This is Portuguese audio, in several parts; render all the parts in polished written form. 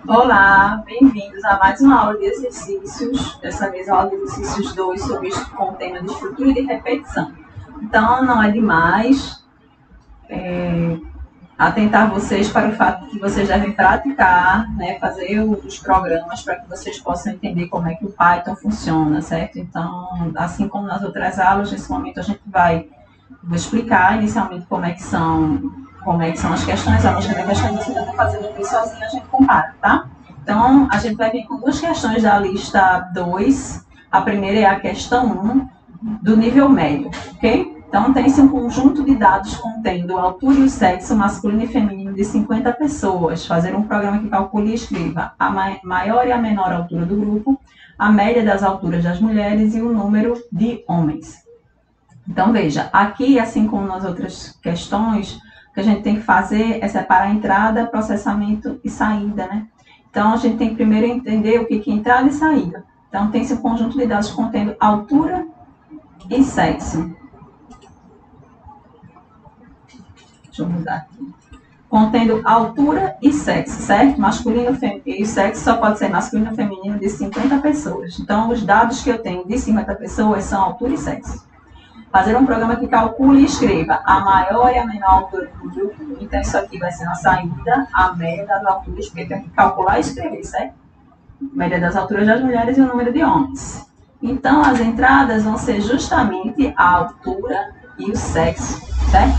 Olá, bem-vindos a mais uma aula de exercícios, dessa vez a aula de exercícios 2 com o tema de estrutura e de repetição. Então, não é demais atentar vocês para o fato de que vocês devem praticar, né, fazer os programas para que vocês possam entender como é que o Python funciona, certo? Então, assim como nas outras aulas, nesse momento a gente vou explicar inicialmente como é que são as questões, a lógica da questão, você vai fazendo aqui sozinho, a gente compara, tá? Então, a gente vai vir com duas questões da lista 2. A primeira é a questão 1, do nível médio, ok? Então, tem-se um conjunto de dados contendo a altura e o sexo masculino e feminino de 50 pessoas. Fazer um programa que calcule e escreva a maior e a menor altura do grupo, a média das alturas das mulheres e o número de homens. Então, veja, aqui, assim como nas outras questões, o que a gente tem que fazer é separar entrada, processamento e saída, né? Então, a gente tem que primeiro entender o que é entrada e saída. Então, tem-se um conjunto de dados contendo altura e sexo. Deixa eu mudar aqui. Contendo altura e sexo, certo? Masculino e o sexo só pode ser masculino e feminino de 50 pessoas. Então, os dados que eu tenho de 50 pessoas são altura e sexo. Fazer um programa que calcule e escreva a maior e a menor altura do grupo. Então, isso aqui vai ser na saída, a média das alturas, porque eu tenho que calcular e escrever, certo? A média das alturas das mulheres e o número de homens. Então, as entradas vão ser justamente a altura e o sexo, certo?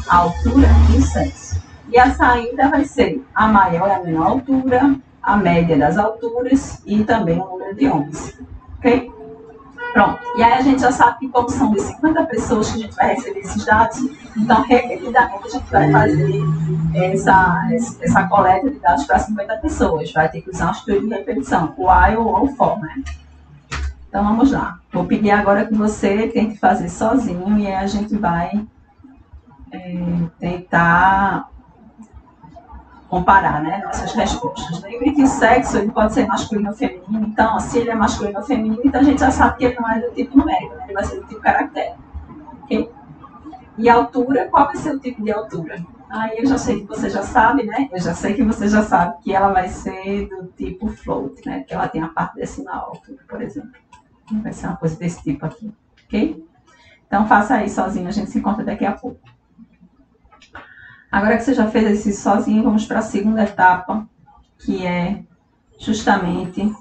A altura e o sexo. E a saída vai ser a maior e a menor altura, a média das alturas e também o número de homens, ok? Pronto, e aí a gente já sabe que como são de 50 pessoas que a gente vai receber esses dados, então repetidamente a gente vai fazer essa coleta de dados para 50 pessoas, vai ter que usar um estudo de repetição, while ou for, né? Então vamos lá, vou pedir agora que você tente fazer sozinho e aí a gente vai tentar comparar, né, nossas respostas. Lembre que o sexo ele pode ser masculino ou feminino, então, se ele é masculino ou feminino, então a gente já sabe que ele não é do tipo numérico, né? Ele vai ser do tipo caractere. Ok? E a altura, qual vai ser o tipo de altura? Aí eu já sei que você já sabe, né? Eu já sei que você já sabe que ela vai ser do tipo float, né? Porque ela tem a parte decimal, altura, por exemplo. Vai ser uma coisa desse tipo aqui, ok? Então, faça aí sozinho, a gente se encontra daqui a pouco. Agora que você já fez esse sozinho, vamos para a segunda etapa, que é justamente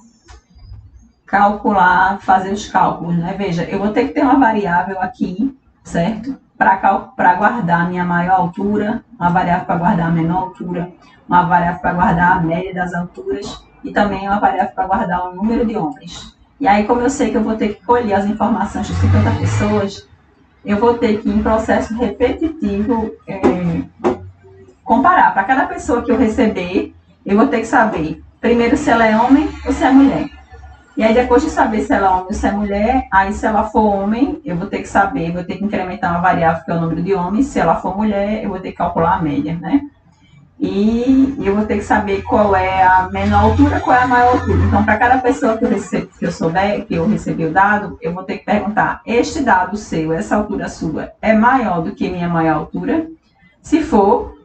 calcular, fazer os cálculos, né? Veja, eu vou ter que ter uma variável aqui, certo? Para guardar a minha maior altura, uma variável para guardar a menor altura, uma variável para guardar a média das alturas e também uma variável para guardar o número de homens. E aí, como eu sei que eu vou ter que colher as informações de 50 pessoas, eu vou ter que, em processo repetitivo, comparar. Para cada pessoa que eu receber, eu vou ter que saber, primeiro, se ela é homem ou se é mulher. E aí, depois de saber se ela é homem ou se é mulher, aí se ela for homem, eu vou ter que saber, vou ter que incrementar uma variável que é o número de homens. Se ela for mulher, eu vou ter que calcular a média, né? E eu vou ter que saber qual é a menor altura, qual é a maior altura. Então, para cada pessoa que eu recebi o dado, eu vou ter que perguntar, este dado seu, essa altura sua, é maior do que minha maior altura? Se for,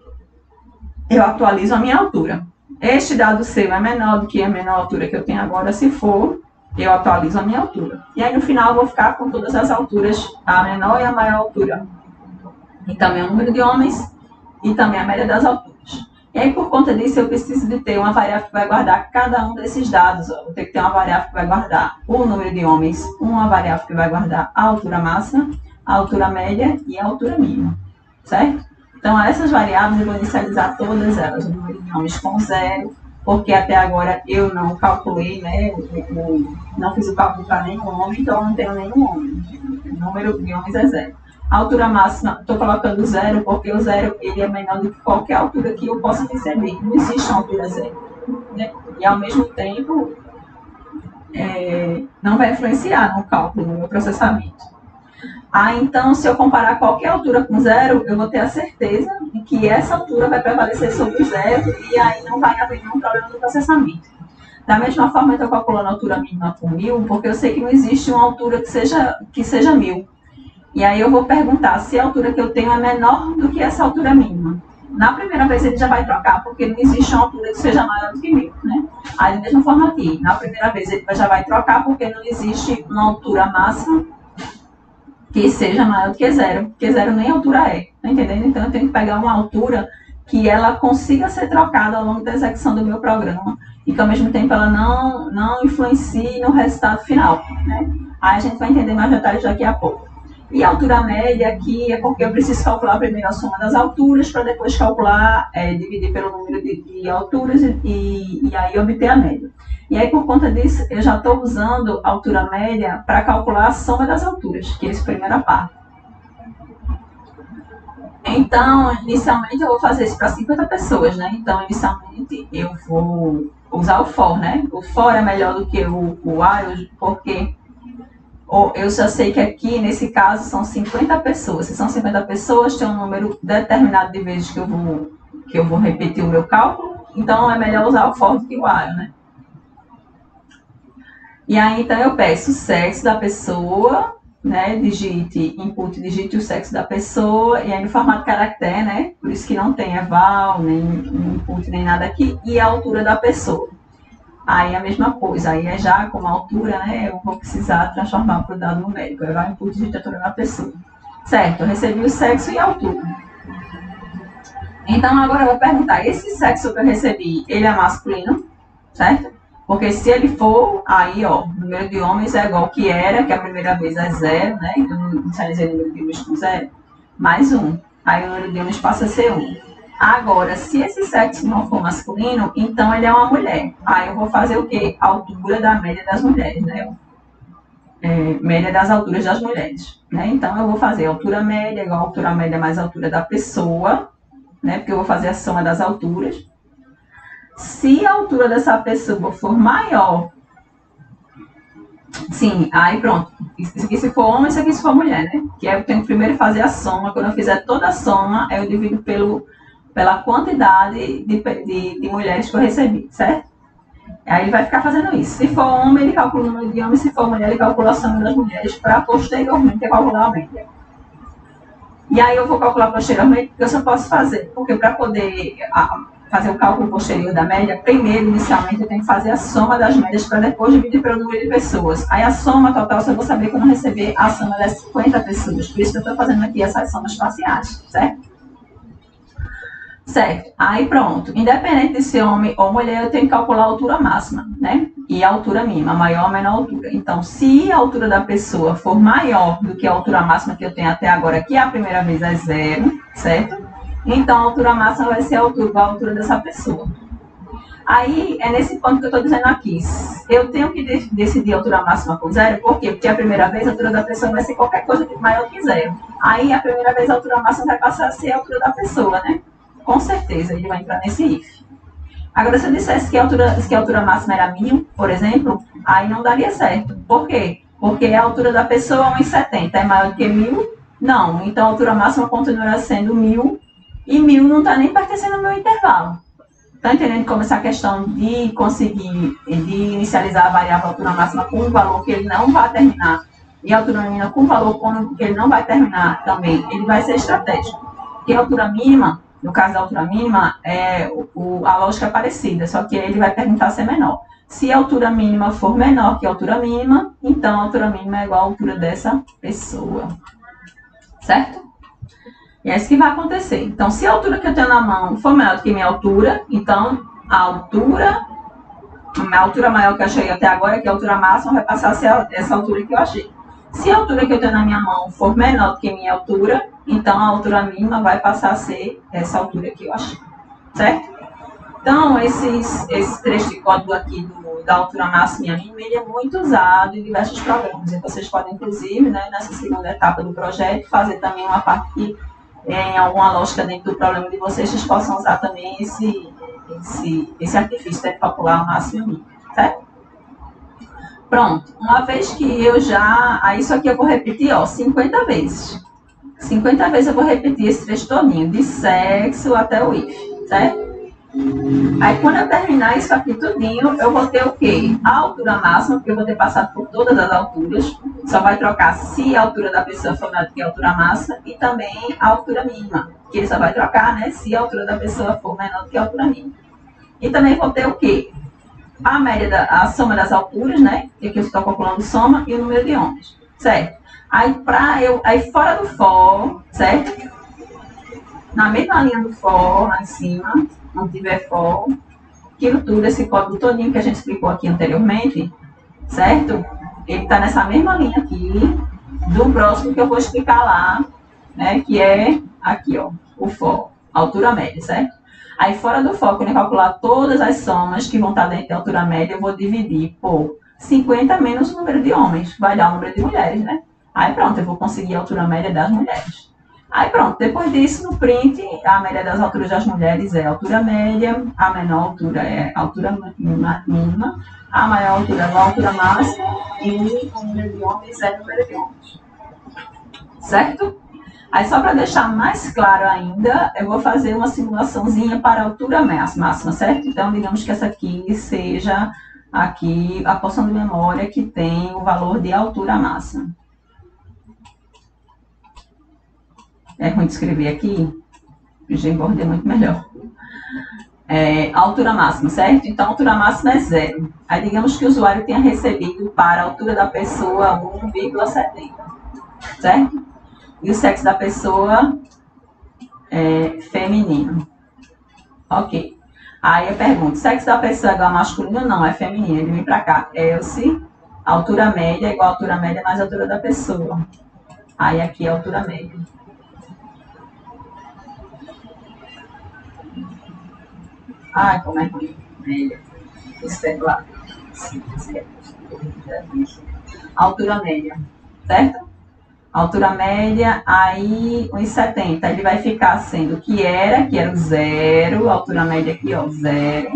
eu atualizo a minha altura. Este dado seu é menor do que a menor altura que eu tenho agora, se for, eu atualizo a minha altura. E aí, no final, eu vou ficar com todas as alturas, a menor e a maior altura. E também o número de homens e também a média das alturas. E aí, por conta disso, eu preciso de ter uma variável que vai guardar cada um desses dados. Ó. Vou ter que ter uma variável que vai guardar o número de homens, uma variável que vai guardar a altura máxima, a altura média e a altura mínima, certo? Então, essas variáveis eu vou inicializar todas elas, o número de homens com 0, porque até agora eu não calculei, né, não fiz o cálculo para nenhum homem, então eu não tenho nenhum homem. O número de homens é 0. A altura máxima, estou colocando 0, porque o 0 ele é menor do que qualquer altura que eu possa receber. Não existe uma altura 0. Né? E, ao mesmo tempo, não vai influenciar no cálculo, no meu processamento. Então, se eu comparar qualquer altura com 0, eu vou ter a certeza de que essa altura vai prevalecer sobre o 0 e aí não vai haver nenhum problema no processamento. Da mesma forma, eu estou calculando a altura mínima com 1000, porque eu sei que não existe uma altura que seja 1000. E aí eu vou perguntar se a altura que eu tenho é menor do que essa altura mínima. Na primeira vez ele já vai trocar, porque não existe uma altura que seja maior do que 1000, né? Aí, da mesma forma aqui, na primeira vez ele já vai trocar, porque não existe uma altura máxima que seja maior do que 0, porque 0 nem altura é, tá entendendo? Então eu tenho que pegar uma altura que ela consiga ser trocada ao longo da execução do meu programa e que ao mesmo tempo ela não influencie no resultado final, né? Aí a gente vai entender mais detalhes daqui a pouco. E a altura média aqui é porque eu preciso calcular primeiro a soma das alturas para depois calcular, dividir pelo número de alturas e aí obter a média. E aí, por conta disso, eu já estou usando a altura média para calcular a soma das alturas, que é essa primeira parte. Então, inicialmente eu vou fazer isso para 50 pessoas, né? Então, inicialmente eu vou usar o for, né? O for é melhor do que o while, porque eu já sei que aqui, nesse caso, são 50 pessoas. Se são 50 pessoas, tem um número determinado de vezes que eu vou repetir o meu cálculo. Então, é melhor usar o for do que o while, né? E aí, então, eu peço o sexo da pessoa, né? Digite input, digite o sexo da pessoa, e aí no formato caractere, né? Por isso que não tem eval, nem input, nem nada aqui, e a altura da pessoa. Aí a mesma coisa, aí é já com a altura, né? Eu vou precisar transformar para o dado numérico. Aí vai input, digite a altura da pessoa. Certo, eu recebi o sexo e a altura. Então, agora eu vou perguntar, esse sexo que eu recebi, ele é masculino, certo? Porque se ele for, aí, ó, o número de homens é igual que era, que a primeira vez é 0, né? Então, inicializei o número de homens com 0, mais 1. Aí o número de homens passa a ser 1. Agora, se esse sexo não for masculino, então ele é uma mulher. Aí eu vou fazer o quê? A altura da média das mulheres, né? Média das alturas das mulheres, né? Então, eu vou fazer a altura média igual a altura média mais a altura da pessoa, né? Porque eu vou fazer a soma das alturas. Se a altura dessa pessoa for maior, sim, aí pronto. Isso aqui se for homem, isso aqui se for mulher, né? Que eu tenho que primeiro fazer a soma. Quando eu fizer toda a soma, eu divido pela quantidade de mulheres que eu recebi, certo? Aí ele vai ficar fazendo isso. Se for homem, ele calcula o número de homens. Se for mulher, ele calcula a soma das mulheres para posteriormente calcular a média. E aí eu vou calcular posteriormente, porque eu só posso fazer. Porque para poder fazer o cálculo posterior da média, primeiro, inicialmente, eu tenho que fazer a soma das médias para depois dividir pelo número de pessoas. Aí a soma total, só vou saber quando eu receber a soma das 50 pessoas. Por isso que eu estou fazendo aqui essas somas parciais, certo? Certo. Aí pronto. Independente de ser homem ou mulher, eu tenho que calcular a altura máxima, né? E a altura mínima, maior ou menor altura. Então, se a altura da pessoa for maior do que a altura máxima que eu tenho até agora, que a primeira vez é 0, certo? Então, a altura máxima vai ser a altura dessa pessoa. Aí, é nesse ponto que eu estou dizendo aqui. Eu tenho que decidir a altura máxima com 0, por quê? Porque a primeira vez a altura da pessoa vai ser qualquer coisa maior que 0. Aí, a primeira vez a altura máxima vai passar a ser a altura da pessoa, né? Com certeza, ele vai entrar nesse if. Agora, se eu dissesse que a altura máxima era 1000, por exemplo, aí não daria certo. Por quê? Porque a altura da pessoa é 1,70. É maior do que 1000? Não. Então, a altura máxima continuará sendo 1000. E 1000 não está nem pertencendo ao meu intervalo. Está entendendo como essa questão de conseguir, de inicializar a variável altura máxima com um valor que ele não vai terminar e a altura mínima com um valor que ele não vai terminar também, ele vai ser estratégico. Porque a altura mínima, no caso da altura mínima, a lógica é parecida, só que ele vai perguntar se é menor. Se a altura mínima for menor que a altura mínima, então a altura mínima é igual à altura dessa pessoa. Certo? E é isso que vai acontecer. Então, se a altura que eu tenho na mão for maior do que minha altura, então a altura maior que eu achei até agora, que é a altura máxima, vai passar a ser essa altura que eu achei. Se a altura que eu tenho na minha mão for menor do que minha altura, então a altura mínima vai passar a ser essa altura que eu achei. Certo? Então, esse trecho de código aqui da altura máxima e a mínima, ele é muito usado em diversos programas. E vocês podem, inclusive, né, nessa segunda etapa do projeto, fazer também uma parte que em alguma lógica dentro do problema de vocês possam usar também esse artifício de calcular o máximo e o mínimo, certo? Pronto, uma vez que eu já... Aí isso aqui eu vou repetir, ó, 50 vezes. 50 vezes eu vou repetir esse trecho todinho, de sexo até o if, certo? Aí quando eu terminar isso aqui tudinho, eu vou ter o quê? A altura máxima, porque eu vou ter passado por todas as alturas. Só vai trocar se a altura da pessoa for menor do que a altura máxima e também a altura mínima. Que ele só vai trocar, né, se a altura da pessoa for menor do que a altura mínima. E também vou ter o quê? A média, a soma das alturas, né? Que aqui eu estou calculando soma e o número de homens, certo? Aí fora do for, certo? Na mesma linha do for, lá em cima, não tiver for, aquilo tudo, esse código todinho que a gente explicou aqui anteriormente, certo? Ele está nessa mesma linha aqui, do próximo que eu vou explicar lá, né? Que é aqui, ó, o for, altura média, certo? Aí, fora do for, quando eu calcular todas as somas que vão estar dentro da altura média, eu vou dividir por 50 menos o número de homens. Vai dar o número de mulheres, né? Aí, pronto, eu vou conseguir a altura média das mulheres. Aí, pronto, depois disso, no print, a média das alturas das mulheres é a altura média, a menor altura é a altura mínima, a maior altura é a altura máxima e o número de homens é o número de homens. Certo? Aí, só para deixar mais claro ainda, eu vou fazer uma simulaçãozinha para a altura máxima, certo? Então, digamos que essa aqui seja aqui a porção de memória que tem o valor de altura máxima. É ruim de escrever aqui? O Gboard é muito melhor. Altura máxima, certo? Então, a altura máxima é 0. Aí, digamos que o usuário tenha recebido para a altura da pessoa 1,70, certo? E o sexo da pessoa é feminino. Ok. Aí eu pergunto, sexo da pessoa é igual a masculino? Não, é feminino. Ele vem para cá. Else, altura média é igual a altura média mais a altura da pessoa. Aí aqui é a altura média. Ai, como é ruim. Média. Lá. Altura média. Certo? Altura média, aí 1,70. Ele vai ficar sendo o que era o 0, altura média aqui, ó, 0,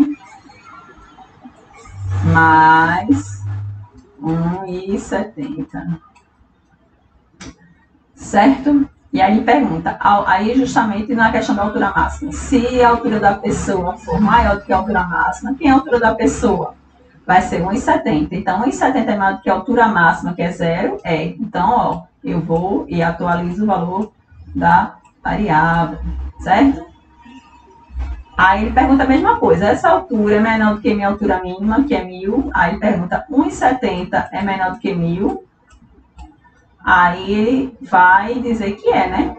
mais 1,70. Certo? E aí pergunta, aí justamente na questão da altura máxima, se a altura da pessoa for maior do que a altura máxima, quem é a altura da pessoa? Vai ser 1,70. Então, 1,70 é maior do que a altura máxima, que é 0, é. Então, ó, eu vou e atualizo o valor da variável, certo? Aí ele pergunta a mesma coisa, essa altura é menor do que minha altura mínima, que é 1.000. Aí ele pergunta, 1,70 é menor do que 1.000? Aí ele vai dizer que é, né?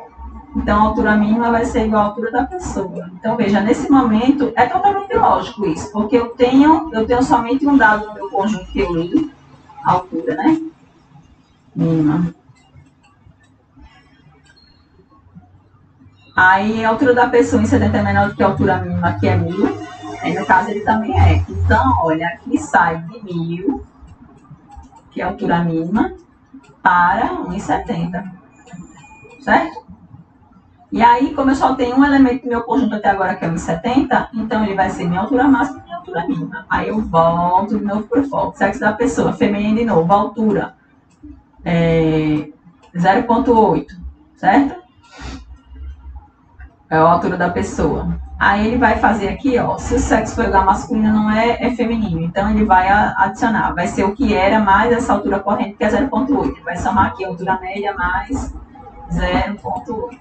Então, a altura mínima vai ser igual à altura da pessoa. Então, veja, nesse momento, é totalmente lógico isso, porque eu tenho somente um dado no meu conjunto que eu li, a altura, né? Mínima. Aí, a altura da pessoa em 70 é menor do que a altura mínima, que é 1.000. Aí, no caso, ele também é. Então, olha, aqui sai de 1.000, que é a altura mínima, para 1,70. Certo? E aí, como eu só tenho um elemento do meu conjunto até agora, que é 1,70, então ele vai ser minha altura máxima e minha altura mínima. Aí eu volto de novo para o foco. Sexo da pessoa, feminino de novo, altura 0,8, certo? É a altura da pessoa. Aí ele vai fazer aqui, ó, se o sexo for igual a masculino, não é feminino. Então ele vai adicionar, vai ser o que era mais essa altura corrente, que é 0,8. Ele vai somar aqui a altura média mais 0,8.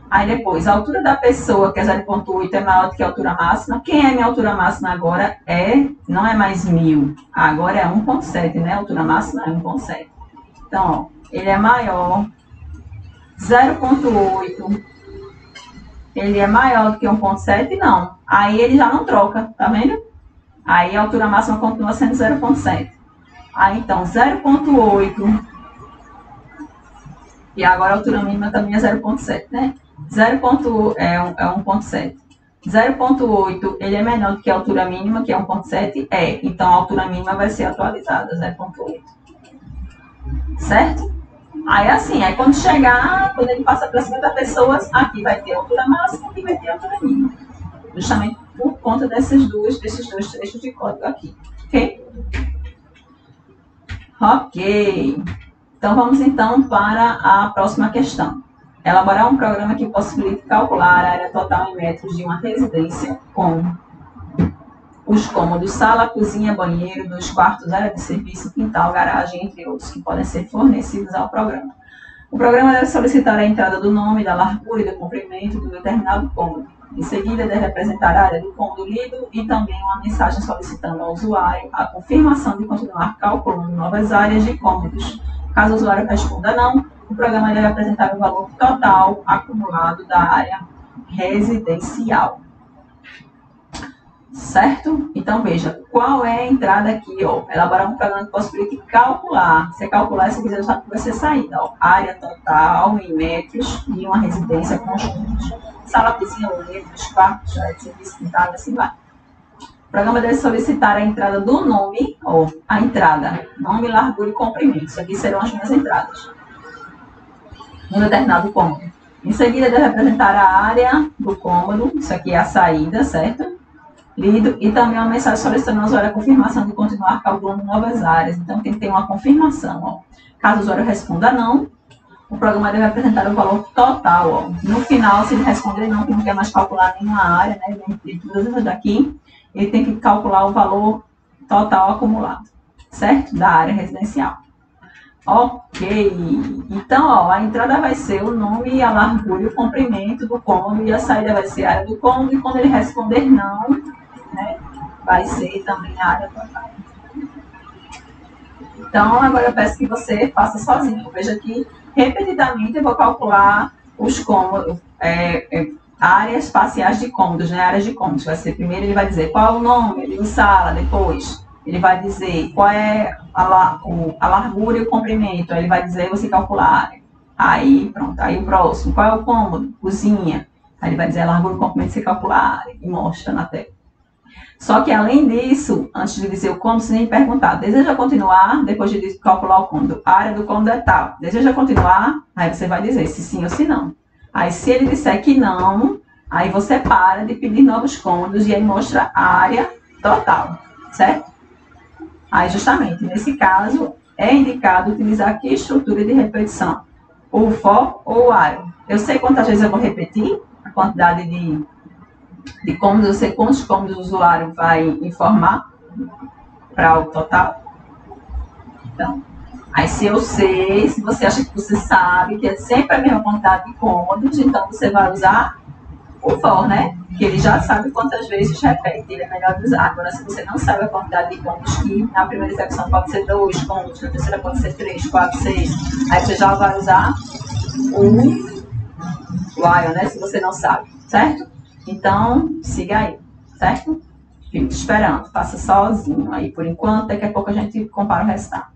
Aí depois, a altura da pessoa, que é 0,8, é maior do que a altura máxima. Quem é minha altura máxima agora não é mais 1.000, agora é 1,7, né? A altura máxima é 1,7. Então, ó, ele é maior, 0,8, ele é maior do que 1,7? Não. Aí ele já não troca, tá vendo? Aí a altura máxima continua sendo 0,7. Aí então, 0,8, e agora a altura mínima também é 0,7, né? 0,8 é 1,7. 0,8, ele é menor do que a altura mínima, que é 1,7? É. Então, a altura mínima vai ser atualizada, 0,8. Certo? Aí, assim, aí quando chegar, quando ele passa para 50 pessoas, aqui vai ter a altura máxima, aqui vai ter a altura mínima. Justamente por conta desses dois trechos de código aqui. Ok? Ok. Então, vamos então para a próxima questão. Elaborar um programa que possibilite calcular a área total em metros de uma residência com os cômodos sala, cozinha, banheiro, 2 quartos, área de serviço, quintal, garagem, entre outros, que podem ser fornecidos ao programa. O programa deve solicitar a entrada do nome, da largura e do comprimento do determinado cômodo. Em seguida, deve apresentar a área do cômodo lido e também uma mensagem solicitando ao usuário a confirmação de continuar calculando novas áreas de cômodos. Caso o usuário responda não, o programa deve apresentar o valor total acumulado da área residencial. Certo? Então, veja, qual é a entrada aqui, ó? Elaborar um programa que possibilite calcular. Se calcular, se quiser, já sabe que vai ser saída, ó. Área total em metros de uma residência conjuntos. Sala, cozinha, banheiro, 2 quartos, área de serviço, quintal, assim vai. O programa deve solicitar a entrada do nome, ó, a entrada, nome, largura e comprimento. Isso aqui serão as minhas entradas. Um determinado cômodo. Em seguida, deve apresentar a área do cômodo. Isso aqui é a saída, certo? Lido, e também uma mensagem solicitando ao usuário a confirmação de continuar calculando novas áreas. Então, tem que ter uma confirmação. Ó. Caso o usuário responda não, o programa deve apresentar o valor total. Ó. No final, se ele responder não, que não quer mais calcular nenhuma área, né, de todas essas daqui, ele tem que calcular o valor total acumulado, certo? Da área residencial. Ok. Então, ó, a entrada vai ser o nome, a largura e o comprimento do cômodo, e a saída vai ser a área do cômodo, e quando ele responder não, né, vai ser também a área total. Então, agora eu peço que você faça sozinho. Veja que, repetidamente, eu vou calcular os cômodos, áreas parciais de cômodos, né? Áreas de cômodos. Vai ser, primeiro ele vai dizer qual é o nome, ele sala, depois ele vai dizer qual é a largura e o comprimento. Aí ele vai dizer, você calcula a área. Aí, pronto. Aí o próximo, qual é o cômodo? Cozinha. Aí ele vai dizer a largura e o comprimento, você calcula a área e mostra na tela. Só que, além disso, antes de dizer o cômodo, você tem que perguntar, deseja continuar? Depois de calcular o cômodo, a área do cômodo é tal. Deseja continuar? Aí você vai dizer se sim ou se não. Aí, se ele disser que não, aí você para de pedir novos cômodos e aí mostra a área total, certo? Aí, justamente, nesse caso, é indicado utilizar que estrutura de repetição? O for ou o while. Eu sei quantas vezes eu vou repetir, a quantidade de cômodos, eu sei quantos cômodos o usuário vai informar para o total. Então, aí se eu sei, se você acha que você sabe que é sempre a mesma quantidade de cômodos, então você vai usar o for, né? Que ele já sabe quantas vezes repete, ele é melhor usar. Agora, se você não sabe a quantidade de cômodos, que na primeira execução pode ser 2 cômodos, na terceira pode ser 3, 4, 6, aí você já vai usar o while, né? Se você não sabe, certo? Então, siga aí, certo? Fico esperando, faça sozinho aí por enquanto, daqui a pouco a gente compara o resultado.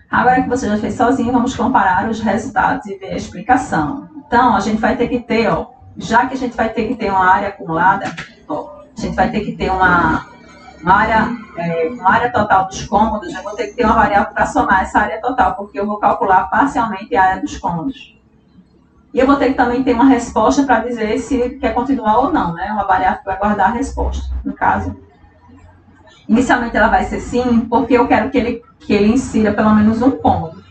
Agora que você já fez sozinho, vamos comparar os resultados e ver a explicação. Então, a gente vai ter que ter, ó, já que a gente vai ter que ter uma área acumulada, ó, a gente vai ter que ter uma área total dos cômodos, eu vou ter que ter uma variável para somar essa área total, porque eu vou calcular parcialmente a área dos cômodos. E eu vou ter que também ter uma resposta para dizer se quer continuar ou não, né? Uma variável que vai guardar a resposta, no caso. Inicialmente ela vai ser sim, porque eu quero que ele insira pelo menos um cômodo.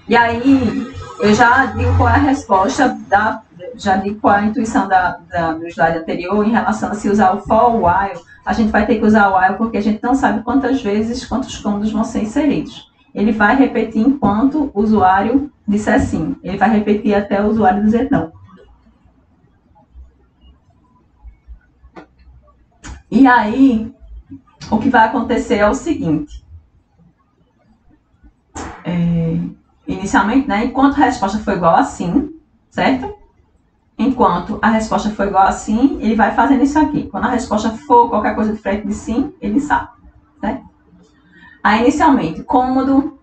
E aí, eu já digo qual é a resposta, já digo qual é a intuição do slide anterior em relação a se usar o for ou while. A gente vai ter que usar o while porque a gente não sabe quantos cômodos vão ser inseridos. Ele vai repetir enquanto o usuário disser sim. Ele vai repetir até o usuário dizer não. E aí, o que vai acontecer é o seguinte. Inicialmente, né, enquanto a resposta for igual a sim, certo? Enquanto a resposta for igual a sim, ele vai fazendo isso aqui. Quando a resposta for qualquer coisa diferente de sim, ele sabe, certo? Aí, inicialmente, cômodo,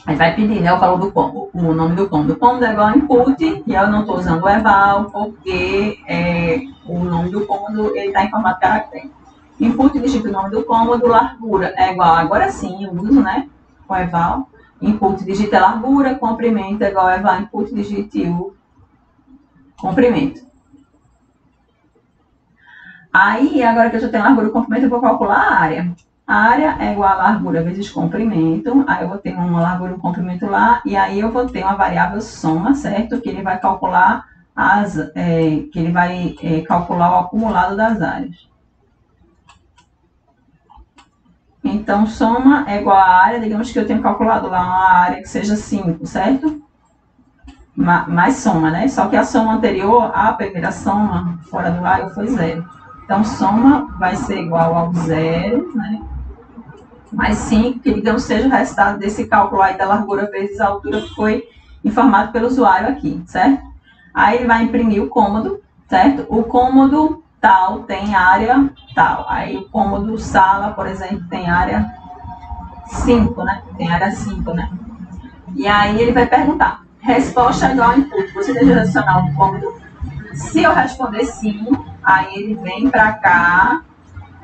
aí vai pedir, né, o valor do cômodo, o nome do cômodo. O cômodo é igual a input, e eu não estou usando o eval, porque o nome do cômodo está em formato caractere. Input digita o nome do cômodo, largura é igual, agora sim, eu uso, né, o eval. Input digita a largura, comprimento é igual a eval, input digite o comprimento. Aí, agora que eu já tenho largura e comprimento, eu vou calcular a área. A área é igual a largura vezes comprimento, aí eu vou ter uma largura e um comprimento lá, e aí eu vou ter uma variável soma, certo? Que ele vai calcular calcular o acumulado das áreas. Então, soma é igual a área, digamos que eu tenho calculado lá uma área que seja 5, certo? Mais soma, né? Só que a soma anterior, a primeira soma, fora do área, foi 0. Então, soma vai ser igual ao 0, né? Mais 5, que digamos seja o resultado desse cálculo aí da largura vezes a altura que foi informado pelo usuário aqui, certo? Aí ele vai imprimir o cômodo, certo? O cômodo tal tem área tal. Aí o cômodo sala, por exemplo, tem área 5, né? Tem área 5, né? E aí ele vai perguntar, resposta igual ao input, você deseja adicionar um cômodo? Se eu responder sim, aí ele vem para cá,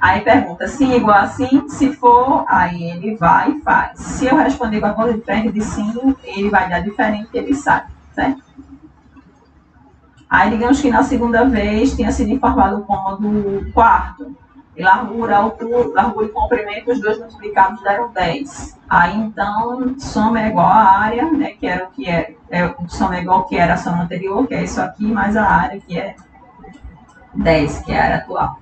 aí pergunta sim igual a sim, se for, aí ele vai e faz. Se eu responder com a coisa diferente de sim, ele vai dar diferente e ele sai, certo? Aí digamos que na segunda vez tinha sido informado o cômodo quarto. E largura, altura, largura e comprimento, os dois multiplicados deram 10. Aí então, soma é igual à área, né, que era o que soma é igual ao que era a soma anterior, que é isso aqui, mais a área, que é 10, que é a área atual.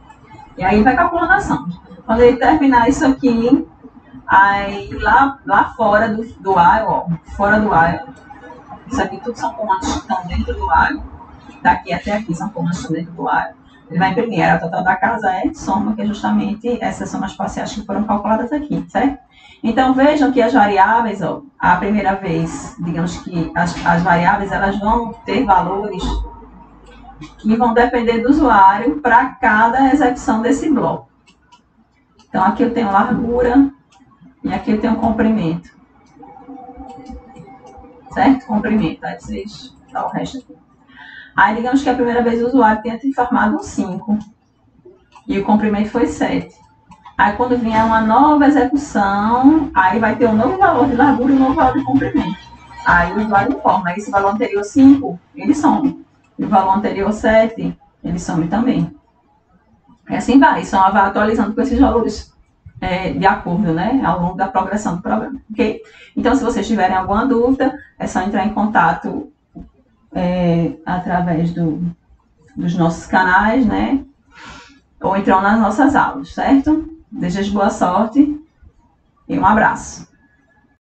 E aí vai calculando a soma. Quando ele terminar isso aqui, aí lá fora do ar, ó, fora do ar, isso aqui tudo são comandos que estão dentro do ar, daqui até aqui são comandos que estão dentro do ar. Ele vai imprimir, a total da casa é soma, que é justamente essas somas parciais que foram calculadas aqui, certo? Então, vejam que as variáveis, ó, a primeira vez, digamos que as variáveis, elas vão ter valores que vão depender do usuário para cada execução desse bloco. Então, aqui eu tenho largura e aqui eu tenho comprimento. Certo? Comprimento. Aí vocês dá o resto aqui. Aí, digamos que a primeira vez o usuário tenha informado um 5 e o comprimento foi 7. Aí, quando vier uma nova execução, aí vai ter um novo valor de largura e um novo valor de comprimento. Aí o usuário informa. Esse valor anterior 5, ele some. E o valor anterior 7, ele some também. E assim vai. Só vai atualizando com esses valores de acordo, né? Ao longo da progressão do programa. Ok? Então, se vocês tiverem alguma dúvida, é só entrar em contato através dos nossos canais, né? Ou entrar nas nossas aulas, certo? Desejo boa sorte e um abraço.